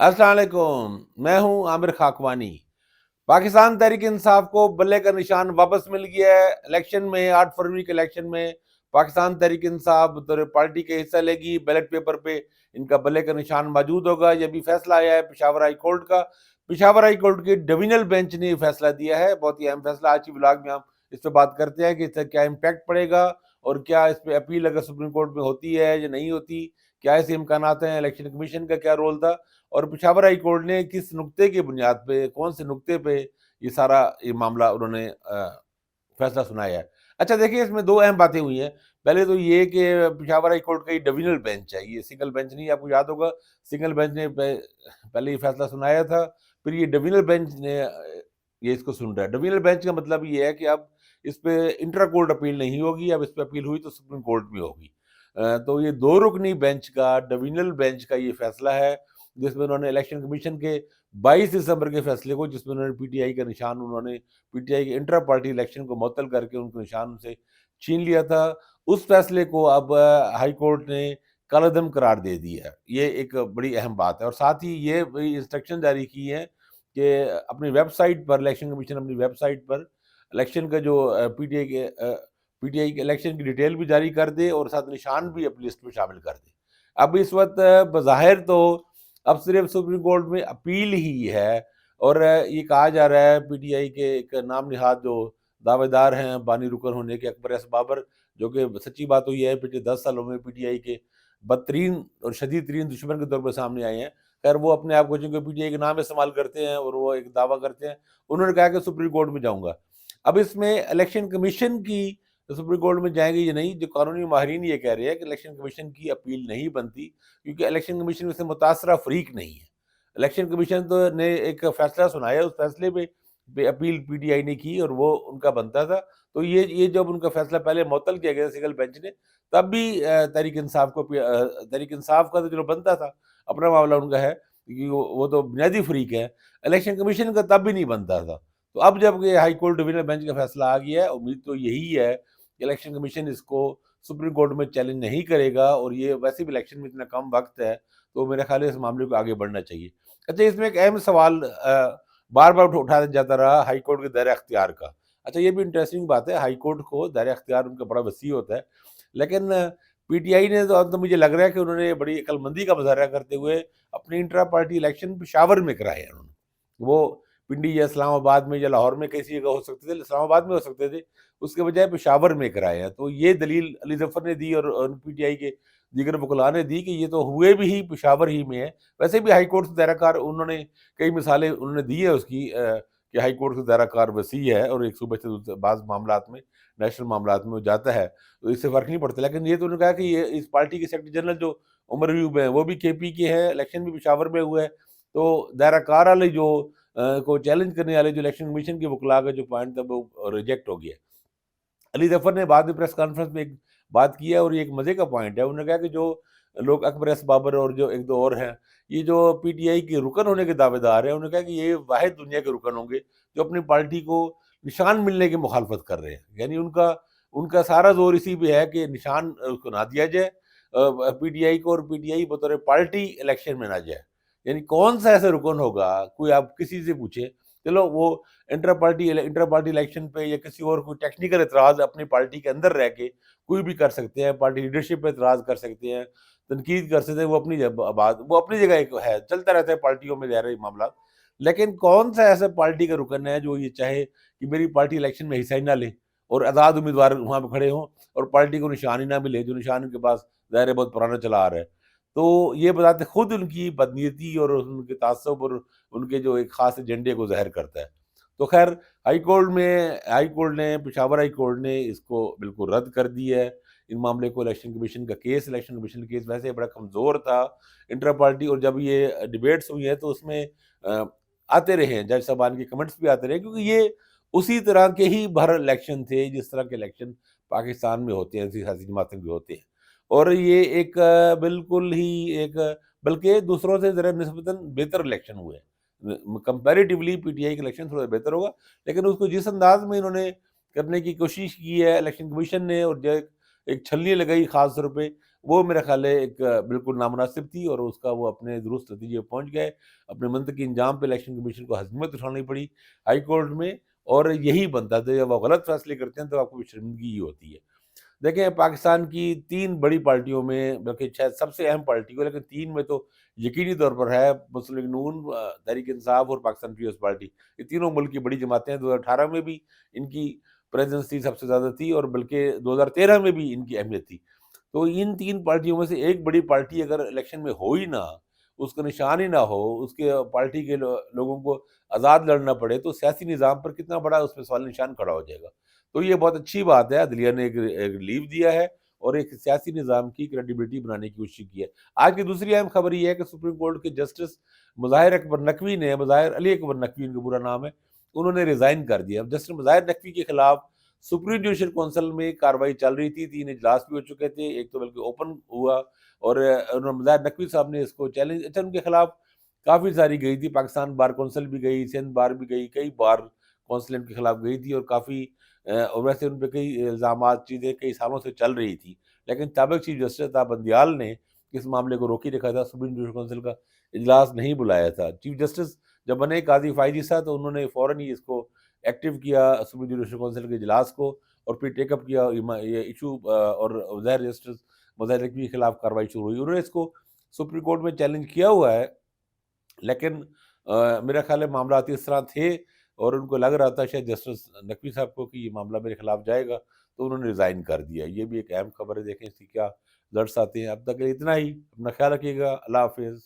अस्सलाम वालेकुम। मैं हूं आमिर खाकवानी। पाकिस्तान तहरीक इंसाफ को बल्ले का निशान वापस मिल गया है। इलेक्शन में 8 फरवरी के इलेक्शन में पाकिस्तान तहरीक इंसाफ बतौर पार्टी के हिस्सा लेगी। बैलेट पेपर पे इनका बल्ले का निशान मौजूद होगा। यह भी फैसला आया है पेशावर हाई कोर्ट का। पेशावर हाई कोर्ट के डिविजनल बेंच ने फैसला दिया है, बहुत ही अहम फैसला। आज की ब्लॉग में हम इस पर बात करते हैं कि इससे क्या इम्पैक्ट पड़ेगा और क्या इस पर अपील अगर सुप्रीम कोर्ट में होती है या नहीं होती, क्या ऐसे इम्कान हैं, इलेक्शन कमीशन का क्या रोल था और पेशावर हाई कोर्ट ने किस नुक्ते की बुनियाद पे, कौन से नुक्ते पे ये मामला उन्होंने फैसला सुनाया है। अच्छा देखिए, इसमें दो अहम बातें हुई हैं। पहले तो ये कि पेशावर हाई कोर्ट का ये डिविजनल बेंच है, ये सिंगल बेंच नहीं है। आपको याद होगा सिंगल बेंच ने पहले ये फैसला सुनाया था, फिर ये डिविजनल बेंच ने ये इसको सुन रहा है। डिविजनल बेंच का मतलब ये है कि अब इस पे इंट्रा कोर्ट अपील नहीं होगी, अब इस पे अपील हुई तो सुप्रीम कोर्ट में होगी। तो ये दो रुकनी बेंच का, डिविजनल बेंच का ये फैसला है, जिसमें उन्होंने इलेक्शन कमीशन के 22 दिसंबर के फैसले को, जिसमें उन्होंने पीटीआई का निशान, उन्होंने पीटीआई के इंटर पार्टी इलेक्शन को मुअत्तल करके उनको निशान उनसे छीन लिया था, उस फैसले को अब हाई कोर्ट ने कलअदम करार दे दिया है। ये एक बड़ी अहम बात है। और साथ ही ये इंस्ट्रक्शन जारी की है कि अपनी वेबसाइट पर, इलेक्शन कमीशन अपनी वेबसाइट पर इलेक्शन का जो पीटीआई के इलेक्शन की डिटेल भी जारी कर दे और साथ निशान भी अपनी लिस्ट में शामिल कर दे। अब इस वक्त बज़ाहिर तो अब सिर्फ सुप्रीम कोर्ट में अपील ही है और ये कहा जा रहा है पीटीआई के एक नाम निहाद जो दावेदार हैं बानी रुकन होने के, अकबर एस बाबर, जो कि सच्ची बात तो ये है पिछले 10 सालों में पीटीआई के बदतरीन और शदीद तरीन दुश्मन के तौर पर सामने आए हैं। खैर वो अपने आप को चूंकि पीटीआई के नाम इस्तेमाल करते हैं और वो एक दावा करते हैं, उन्होंने कहा कि सुप्रीम कोर्ट में जाऊंगा। अब इसमें इलेक्शन कमीशन की सुप्रीम कोर्ट में जाएंगे या नहीं, जो कानूनी माहिरीन ये कह रहे हैं कि इलेक्शन कमीशन की अपील नहीं बनती, क्योंकि इलेक्शन कमीशन में से मुतासरा फरीक नहीं है। इलेक्शन कमीशन तो ने एक फैसला सुनाया, उस फैसले पे अपील पीटीआई ने की और वो उनका बनता था। तो ये जब उनका फैसला पहले मुअत्तल किया गया सिंगल बेंच ने, तब भी तहरीक इंसाफ का तो चलो बनता था, अपना मामला उनका है क्योंकि वो तो बुनियादी फरीक है। इलेक्शन कमीशन का तब भी नहीं बनता था। तो अब जब ये हाई कोर्ट डिविजनल बेंच का फैसला आ गया है, उम्मीद तो यही है कि इलेक्शन कमीशन इसको सुप्रीम कोर्ट में चैलेंज नहीं करेगा और ये वैसे भी इलेक्शन में इतना कम वक्त है, तो मेरे ख्याल है इस मामले को आगे बढ़ना चाहिए। अच्छा, इसमें एक अहम सवाल बार बार उठाया जाता रहा हाई कोर्ट के दायरे अख्तियार का। अच्छा, ये भी इंटरेस्टिंग बात है, हाई कोर्ट को दायरे अख्तियार उनका बड़ा वसी होता है, लेकिन पीटीआई ने तो, अब तो मुझे लग रहा है कि उन्होंने बड़ी अक्लमंदी का मुजाहरा करते हुए अपने इंट्रा पार्टी इलेक्शन पेशावर में कराए हैं उन्होंने। वो पिंडी या इस्लामाबाद में या लाहौर में किसी जगह हो सकते थे, इस्लामाबाद में हो सकते थे, उसके बजाय पेशावर में कराए हैं। तो ये दलील अली जफर ने दी और पीटीआई के दीगर वकला ने दी कि ये तो हुए भी ही पेशावर ही में है। वैसे भी हाई कोर्ट से दायरा कार उन्होंने कई मिसालें उन्होंने दी है उसकी, कि हाई कोर्ट से दायरा कार वसी है और एक सूबे से बाज़ मामलात में, नेशनल मामलात में वो जाता है, तो इससे फ़र्क नहीं पड़ता। लेकिन ये तो उन्होंने कहा कि ये इस पार्टी के सेक्रेटरी जनरल जो उमर अयूब हैं, वो भी केपी के हैं, इलेक्शन भी पेशावर में हुआ है। तो दायरा कार वाले जो को चैलेंज करने वाले जो इलेक्शन कमीशन के वकला का जो पॉइंट था वो रिजेक्ट हो गया। अली जफर ने बाद में प्रेस कॉन्फ्रेंस में एक बात की है और ये एक मजे का पॉइंट है। उन्होंने कहा कि जो लोग अकबर एस बाबर और जो एक दो और हैं, ये जो पीटीआई के रुकन होने के दावेदार हैं, उन्होंने कहा कि ये वाहिद दुनिया के रुकन होंगे जो अपनी पार्टी को निशान मिलने की मुखालफत कर रहे हैं। यानी उनका उनका सारा जोर इसी पे है कि निशान उसको ना दिया जाए पीटीआई को, और पीटीआई बतौर पार्टी इलेक्शन में ना जाए। यानी कौन सा ऐसा रुकन होगा, कोई आप किसी से पूछे, चलो वो इंटर पार्टी इलेक्शन पे या किसी और कोई टेक्निकल एतराज़ अपनी पार्टी के अंदर रह के कोई भी कर सकते हैं, पार्टी लीडरशिप पे एतराज़ कर सकते हैं, तनकीद कर सकते हैं, वो अपनी बात, वो अपनी जगह एक है, चलता रहता है पार्टियों में ज़ाहिर है ये मामला। लेकिन कौन सा ऐसा पार्टी का रुकन है जो ये चाहे कि मेरी पार्टी इलेक्शन में हिस्सा ही ना ले और आज़ाद उम्मीदवार वहाँ पे खड़े हों और पार्टी को निशान ही ना मिले, जो निशान उनके पास ज़ाहिर है बहुत पुराना चला आ रहा है। तो ये बताते खुद उनकी बदनीयती और उनके तासुब और उनके जो एक ख़ास एजेंडे को ज़ाहिर करता है। तो ख़ैर हाई कोर्ट ने, पेशावर हाई कोर्ट ने इसको बिल्कुल रद्द कर दिया है, इन मामले को। इलेक्शन कमीशन केस वैसे बड़ा कमज़ोर था इंटर पार्टी, और जब ये डिबेट्स हुई हैं तो उसमें अ, आते रहे हैं जज साहबान के कमेंट्स भी आते रहे, क्योंकि ये उसी तरह के ही भर इलेक्शन थे जिस तरह के इलेक्शन पाकिस्तान में होते हैं, सियासी जमातें भी होते हैं। और ये एक बिल्कुल ही एक, बल्कि दूसरों से ज़रा निस्बतन बेहतर इलेक्शन हुए हैं। कंपैरेटिवली पीटीआई का इलेक्शन थोड़ा बेहतर होगा, लेकिन उसको जिस अंदाज में इन्होंने करने की कोशिश की है इलेक्शन कमीशन ने, और जो एक छलनी लगाई खास तौर पे وہ میرا خیال ہے ایک بالکل نامناسب تھی، اور اس کا وہ اپنے درست نتیجے پہ پہنچ گئے. اپنے منطقی انجام پہ الیکشن کمیشن کو ہزیمت اٹھانی پڑی ہائی کورٹ میں، اور یہی بنتا تھا جب وہ غلط فیصلے کرتے ہیں تو آپ کو بھی شرمندگی ہی ہوتی ہے. دیکھیں پاکستان کی تین بڑی پارٹیوں میں، بلکہ شاید سب سے اہم پارٹی کو، لیکن تین میں تو یقینی طور پر ہے مسلم لیگ نون، تحریک انصاف اور پاکستان پیپلز پارٹی. یہ تینوں ملک کی بڑی جماعتیں ہیں. 2018 میں بھی ان کی پریزنس تھی، سب سے زیادہ تھی، اور بلکہ 2013 میں بھی ان کی اہمیت تھی. تو ان تین پارٹیوں میں سے ایک بڑی پارٹی اگر الیکشن میں ہو ہی نہ، اس کا نشان ہی نہ ہو، اس کے پارٹی کے لوگوں کو آزاد لڑنا پڑے، تو سیاسی نظام پر کتنا بڑا اس پہ سوال نشان کھڑا ہو جائے گا. تو یہ بہت اچھی بات ہے، عدلیہ نے ایک ریلیف دیا ہے اور ایک سیاسی نظام کی کریڈیبلٹی بنانے کی کوشش کی ہے. آج کی دوسری اہم خبر یہ ہے کہ سپریم کورٹ کے جسٹس مظاہر اکبر نقوی نے، مظاہر علی اکبر نقوی ان کا پورا نام ہے، انہوں نے ریزائن کر دیا. اب جسٹس مظاہر نقوی کے خلاف سپریم جوڈیشل کونسل میں کارروائی چل رہی تھی، 3 اجلاس بھی ہو چکے تھے، ایک تو بلکہ اوپن ہوا، اور مظاہر نقوی صاحب نے اس کو چیلنج، اچھا ان کے خلاف کافی ساری گئی تھی، پاکستان بار کونسل بھی گئی، سندھ بار بھی گئی، کئی بار کونسل ان کے خلاف گئی تھی، اور کافی اور ویسے ان پہ کئی الزامات، چیزیں کئی سالوں سے چل رہی تھی. لیکن سابق چیف جسٹس عطا بندیال نے اس معاملے کو روک ہی رکھا تھا، سپریم جوڈیشل کونسل کا اجلاس نہیں بلایا تھا. چیف جسٹس جب بنے قاضی فائزی صاحب، تو انہوں نے فوراً ہی اس کو ایکٹیو کیا سپریم جوڈیشل کونسل کے اجلاس کو، اور پھر ٹیک اپ کیا یہ ایشو، اور ظاہر جسٹس مظاہر نقوی کے خلاف کارروائی شروع ہوئی. انہوں نے اس کو سپریم کورٹ میں چیلنج کیا ہوا ہے، لیکن میرا خیال ہے معاملات اس طرح تھے، اور ان کو لگ رہا تھا شاید جسٹس نقوی صاحب کو کہ یہ معاملہ میرے خلاف جائے گا، تو انہوں نے ریزائن کر دیا. یہ بھی ایک اہم خبر ہے، دیکھیں اس کی کیا لڑس آتے ہیں. اب تک اتنا ہی، اپنا خیال رکھیے گا. اللہ حافظ.